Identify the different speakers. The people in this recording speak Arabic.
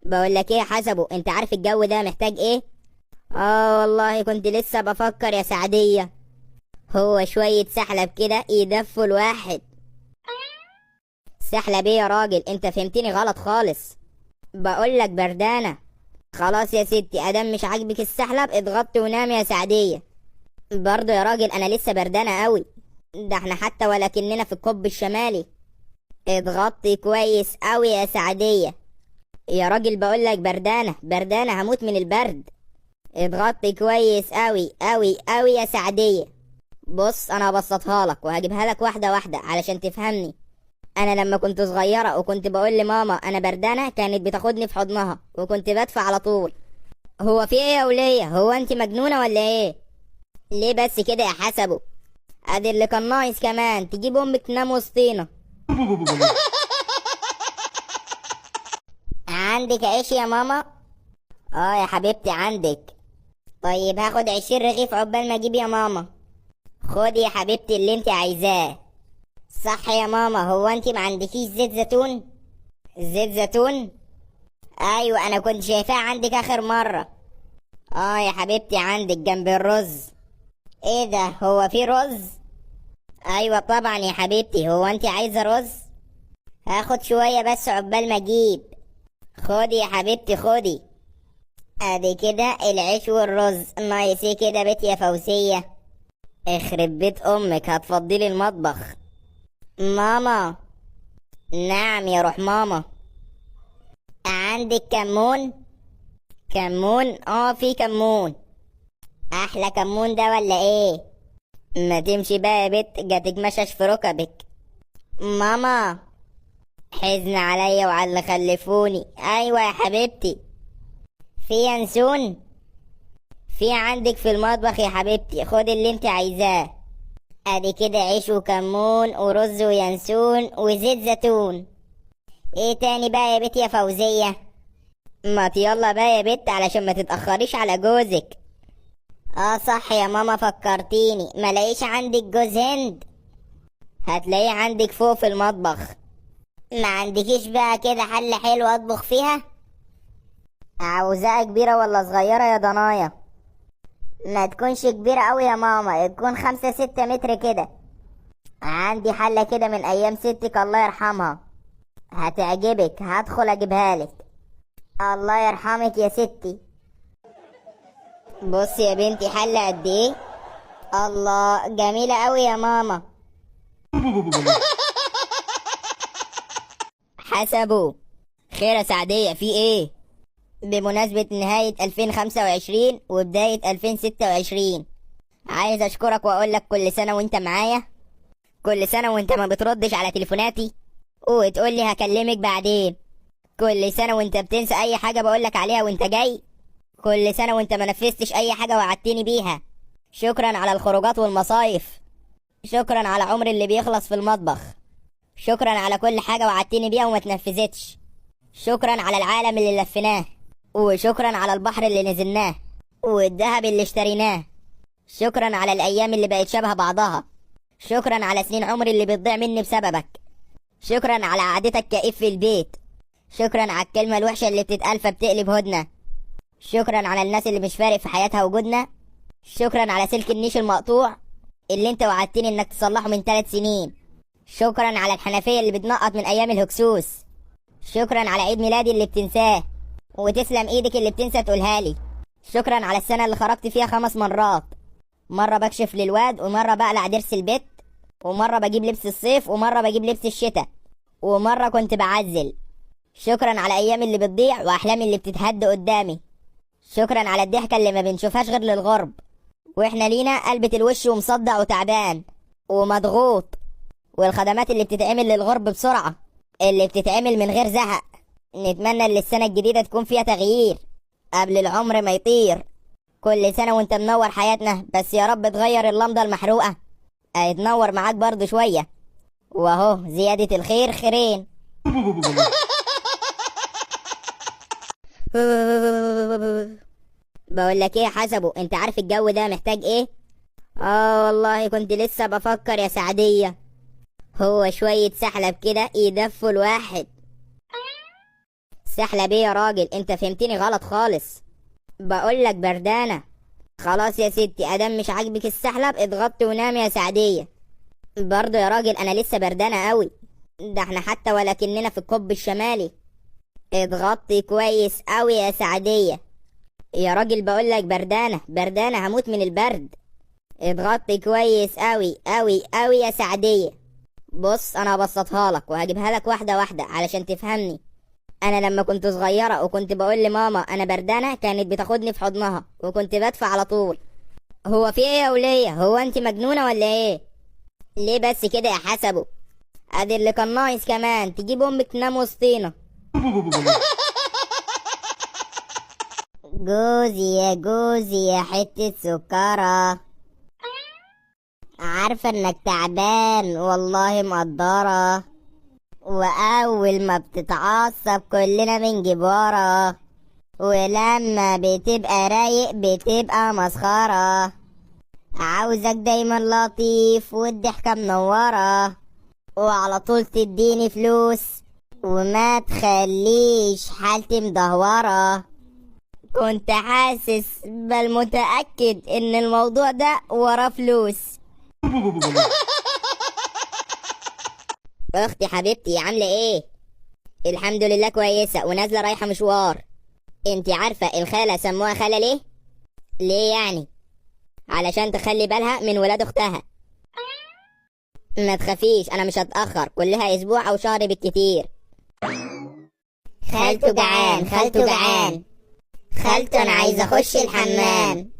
Speaker 1: بقول لك ايه حسبه، انت عارف الجو ده محتاج ايه؟ والله كنت لسه بفكر يا سعدية. هو شوية سحلب كده يدفوا الواحد. سحلب ايه يا راجل؟ انت فهمتني غلط خالص. بقول لك بردانة. خلاص يا ستي، ادام مش عاجبك السحلب اضغطي ونام يا سعدية. برضه يا راجل انا لسه بردانة قوي. ده احنا حتى ولكننا في القطب الشمالي. اضغطي كويس قوي يا سعدية. يا راجل بقول لك بردانة بردانة، هموت من البرد. اضغطي كويس قوي قوي قوي يا سعدية. بص انا هبسطها لك وهجيبها لك واحدة واحدة علشان تفهمني. انا لما كنت صغيرة وكنت بقول لماما انا بردانة، كانت بتاخدني في حضنها وكنت بدفع على طول. هو في ايه يا ولية؟ هو انت مجنونة ولا ايه؟ ليه بس كده يا حسبه؟ ادي اللي كان ناقص كمان تجيب امك تنام وسطينا. عندك عيش يا ماما؟ يا حبيبتي عندك. طيب هاخد 20 رغيف عقبال ما اجيب يا ماما. خدي يا حبيبتي اللي انت عايزاه. صح يا ماما، هو انت ما عندكيش زيت زيتون؟ زيت زيتون؟ ايوه انا كنت شايفاه عندك اخر مرة. يا حبيبتي عندك جنب الرز. ايه ده، هو في رز؟ ايوه طبعا يا حبيبتي، هو انت عايزة رز؟ هاخد شوية بس عقبال ما اجيب. خدي يا حبيبتي خدي. ادي كده العيش والرز، ناقص ايه كده بيت يا فوزية؟ اخرب بيت امك، هتفضلي المطبخ. ماما. نعم يا روح ماما. عندك كمون؟ كمون؟ في كمون. احلى كمون ده ولا ايه؟ ما تمشي بقى يا بت، جاتك مشش في ركبك. ماما. حزن عليا وعلى اللي خلفوني. ايوه يا حبيبتي. في ينسون؟ في عندك في المطبخ يا حبيبتي، خد اللي انت عايزاه. ادي كده عيش وكمون ورز وينسون وزيت زيتون. ايه تاني بقى يا بت يا فوزية؟ ما يلا بقى يا بت علشان ما تتأخريش على جوزك. صح يا ماما فكرتيني، ما لاقيش عندك جوز هند؟ هتلاقيه عندك فوق في المطبخ. ما عندكيش بقى كده حل حلو اطبخ فيها؟ عاوزاها كبيرة ولا صغيرة يا ضنايا؟ ما تكونش كبيرة قوي يا ماما، تكون 5 6 متر كده. عندي حلة كده من ايام ستك الله يرحمها، هتعجبك، هدخل اجيبها لك. الله يرحمك يا ستي. بص يا بنتي حلة قد ايه. الله جميلة قوي يا ماما. حسبوا. خير يا سعدية، في ايه؟ بمناسبة نهاية 2025 وبداية 2026، عايز اشكرك واقول لك كل سنة وانت معايا. كل سنة وانت ما بتردش على تليفوناتي وتقول لي هكلمك بعدين. كل سنة وانت بتنسى اي حاجة بقولك عليها وانت جاي. كل سنة وانت ما نفذتش اي حاجة وعدتني بيها. شكرا على الخروجات والمصايف. شكرا على عمر اللي بيخلص في المطبخ. شكرا على كل حاجة وعدتني بيها وما تنفذتش. شكرا على العالم اللي لفيناه. وشكرا على البحر اللي نزلناه والذهب اللي اشتريناه. شكرا على الايام اللي بقت شبه بعضها. شكرا على سنين عمري اللي بتضيع مني بسببك. شكرا على قعدتك كئيب في البيت. شكرا على الكلمة الوحشة اللي بتتقال فبتقلب هدنة. شكرا على الناس اللي مش فارق في حياتها وجودنا. شكرا على سلك النيش المقطوع اللي انت وعدتني انك تصلحه من 3 سنين. شكرا على الحنفية اللي بتنقط من ايام الهكسوس. شكرا على عيد ميلادي اللي بتنساه وتسلم ايدك اللي بتنسى تقولها لي. شكرا على السنة اللي خرجت فيها 5 مرات. مرة بكشف للواد، ومرة بقلع ضرس البيت، ومرة بجيب لبس الصيف، ومرة بجيب لبس الشتاء، ومرة كنت بعزل. شكرا على ايام اللي بتضيع واحلامي اللي بتتهد قدامي. شكرا على الضحكة اللي ما بنشوفهاش غير للغرب، واحنا لينا قلبة الوش ومصدع وتعبان ومضغوط. والخدمات اللي بتتعمل للغرب بسرعة، اللي بتتعمل من غير زهق. نتمنى ان السنة الجديدة تكون فيها تغيير قبل العمر ما يطير. كل سنة وانت منور حياتنا، بس يا رب تغير اللمضة المحروقة هيتنور معاك برضو شوية، واهو زيادة الخير خيرين. بقول لك ايه حسبه، انت عارف الجو ده محتاج ايه؟ والله كنت لسه بفكر يا سعدية. هو شوية سحلب كده يدفوا الواحد. سحلة بيه يا راجل، انت فهمتني غلط خالص. بقول لك بردانة. خلاص يا ستي، ادام مش عاجبك السحلب اضغطي ونامي يا سعدية. برضه يا راجل انا لسه بردانة قوي، ده احنا حتى ولكننا في القطب الشمالي. اضغطي كويس قوي يا سعدية. يا راجل بقول لك بردانة بردانة، هموت من البرد. اضغطي كويس قوي قوي قوي يا سعدية. بص انا هبسطها لك وهجيبها لك واحدة واحدة علشان تفهمني. انا لما كنت صغيرة وكنت بقول لماما انا بردانة، كانت بتاخدني في حضنها وكنت بدفع على طول. هو في ايه يا ولية؟ هو انت مجنونة ولا ايه؟ ليه بس كده يا حسبه؟ ادي اللي كان ناقص كمان تجيب امك تنام وسطينا. جوزي يا جوزي يا حتة سكرة، عارفة انك تعبان والله مقدرة، واول ما بتتعصب كلنا بنجيب ورا، ولما بتبقى رايق بتبقى مسخرة. عاوزك دايما لطيف والضحكة منورة، وعلى طول تديني فلوس وما تخليش حالتي مدهورة. كنت حاسس بل متأكد ان الموضوع ده وراه فلوس. اختي حبيبتي عاملة ايه؟ الحمد لله كويسة ونازلة رايحة مشوار. انتي عارفة الخالة سموها خالة ليه؟ ليه يعني؟ علشان تخلي بالها من ولاد اختها. ما تخافيش انا مش هتأخر، كلها اسبوع او شهر بالكتير. خالته جعان خالته جعان، خالته انا عايزة اخش الحمام.